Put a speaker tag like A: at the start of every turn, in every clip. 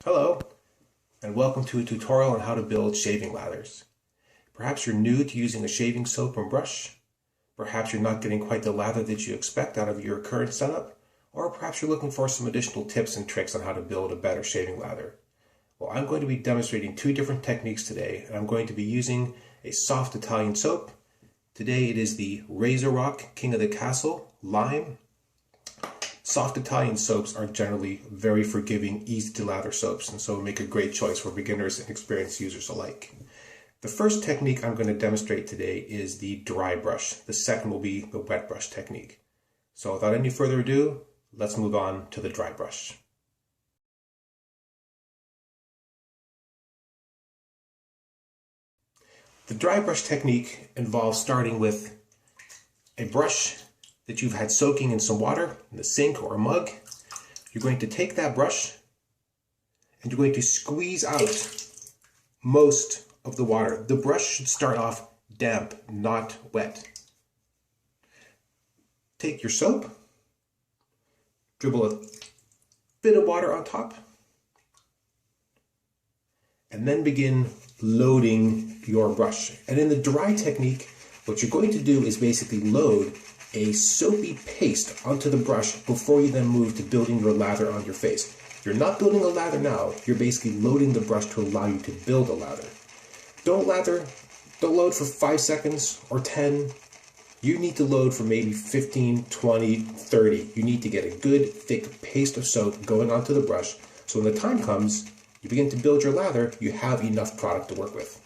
A: Hello, and welcome to a tutorial on how to build shaving lathers. Perhaps you're new to using a shaving soap and brush. Perhaps you're not getting quite the lather that you expect out of your current setup. Or perhaps you're looking for some additional tips and tricks on how to build a better shaving lather. Well, I'm going to be demonstrating two different techniques today, and I'm going to be using a soft Italian soap. Today it is the Razor Rock King of the Castle Lime. Soft Italian soaps are generally very forgiving, easy to lather soaps, and so make a great choice for beginners and experienced users alike. The first technique I'm going to demonstrate today is the dry brush. The second will be the wet brush technique. So without any further ado, let's move on to the dry brush. The dry brush technique involves starting with a brush that you've had soaking in some water in the sink or a mug. You're going to take that brush and you're going to squeeze out most of the water. The brush should start off damp, not wet. Take your soap, dribble a bit of water on top, and then begin loading your brush. And in the dry technique, what you're going to do is basically load a soapy paste onto the brush before you then move to building your lather on your face. You're not building a lather now, you're basically loading the brush to allow you to build a lather. Don't load for 5 seconds or 10. You need to load for maybe 15, 20, 30. You need to get a good thick paste of soap going onto the brush, so when the time comes, you begin to build your lather, you have enough product to work with.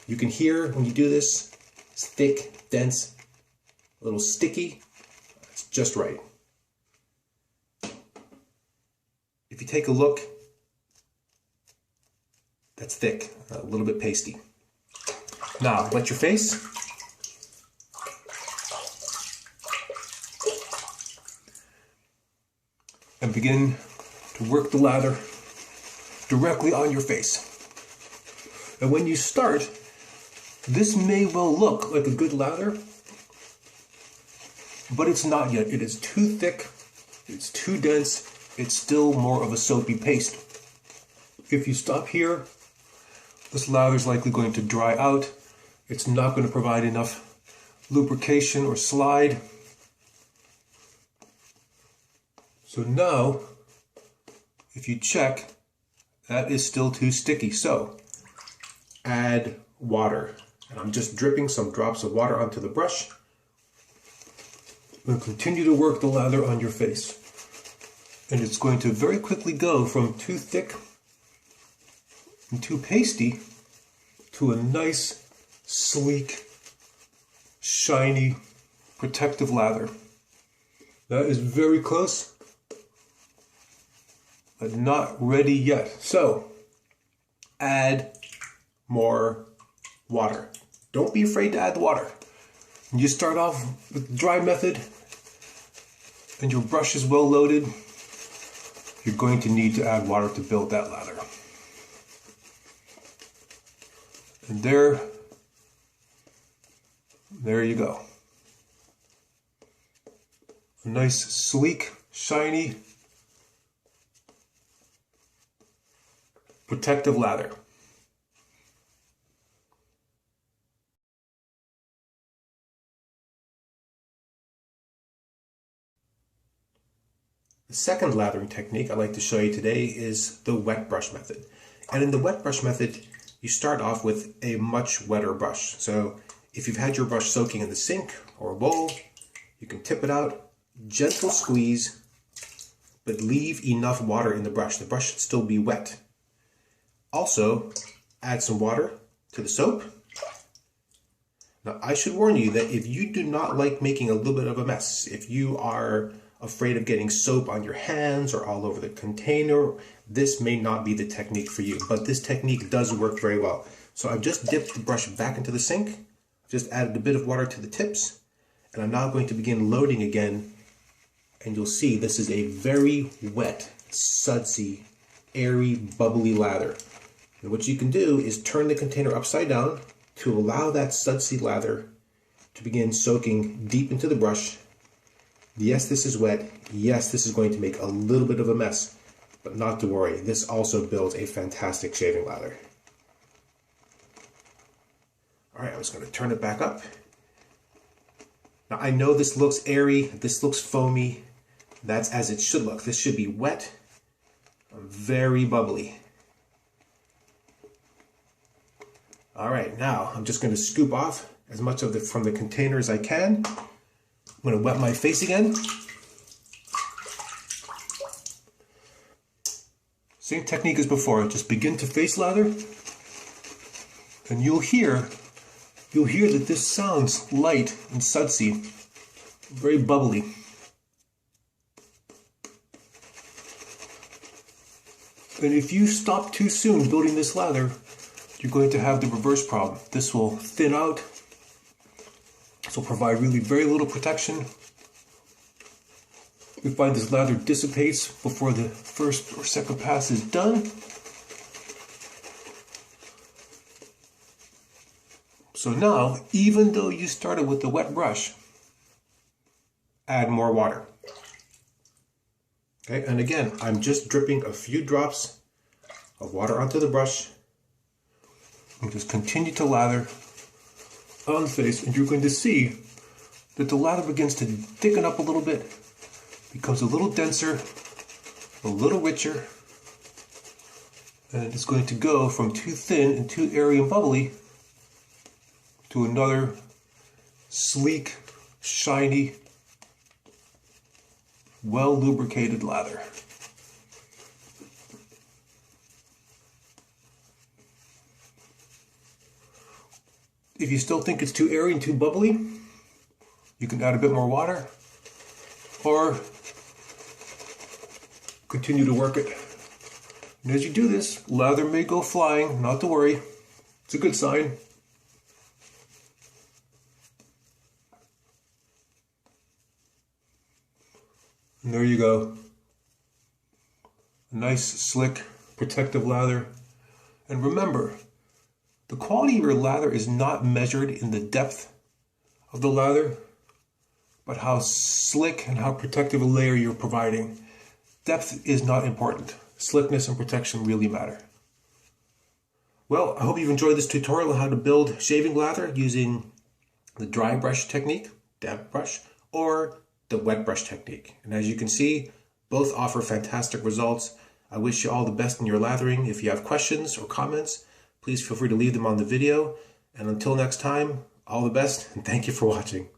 A: You can hear when you do this, it's thick, dense, a little sticky. It's just right. If you take a look, that's thick, a little bit pasty. Now, wet your face. And begin to work the lather directly on your face. And when you start, this may well look like a good lather, but it's not yet. It is too thick, it's too dense, it's still more of a soapy paste. If you stop here, this lather is likely going to dry out. It's not going to provide enough lubrication or slide. So now, if you check, that is still too sticky. So add water. And I'm just dripping some drops of water onto the brush. And continue to work the lather on your face. And it's going to very quickly go from too thick and too pasty to a nice, sleek, shiny, protective lather. That is very close, but not ready yet. So add more water. Don't be afraid to add the water. You start off with the dry method and your brush is well loaded, you're going to need to add water to build that lather. And there you go. A nice, sleek, shiny, protective lather. The second lathering technique I'd like to show you today is the wet brush method. And in the wet brush method, you start off with a much wetter brush. So if you've had your brush soaking in the sink or a bowl, you can tip it out, gentle squeeze, but leave enough water in the brush. The brush should still be wet. Also, add some water to the soap. Now, I should warn you that if you do not like making a little bit of a mess, if you are afraid of getting soap on your hands or all over the container, this may not be the technique for you, but this technique does work very well. So I've just dipped the brush back into the sink, just added a bit of water to the tips, and I'm now going to begin loading again, and you'll see this is a very wet, sudsy, airy, bubbly lather. And what you can do is turn the container upside down to allow that sudsy lather to begin soaking deep into the brush. Yes, this is wet. Yes, this is going to make a little bit of a mess. But not to worry, this also builds a fantastic shaving lather. All right, I'm just going to turn it back up. Now I know this looks airy, this looks foamy. That's as it should look. This should be wet, very bubbly. All right, now I'm just going to scoop off as much of it from the container as I can. I'm going to wet my face again. Same technique as before, just begin to face lather, and you'll hear that this sounds light and sudsy, very bubbly. And if you stop too soon building this lather, you're going to have the reverse problem. This will thin out. This will provide really very little protection. We find this lather dissipates before the first or second pass is done. So now, even though you started with the wet brush, add more water. Okay, and again, I'm just dripping a few drops of water onto the brush. And just continue to lather on the face, and you're going to see that the lather begins to thicken up a little bit, becomes a little denser, a little richer, and it's going to go from too thin and too airy and bubbly to another sleek, shiny, well lubricated lather. If you still think it's too airy and too bubbly, you can add a bit more water or continue to work it. And as you do this, lather may go flying, not to worry. It's a good sign. And there you go. A nice, slick, protective lather. And remember, the quality of your lather is not measured in the depth of the lather, but how slick and how protective a layer you're providing. Depth is not important. Slickness and protection really matter. Well, I hope you've enjoyed this tutorial on how to build shaving lather using the dry brush technique, damp brush, or the wet brush technique. And as you can see, both offer fantastic results. I wish you all the best in your lathering. If you have questions or comments, please feel free to leave them on the video. And until next time, all the best and thank you for watching.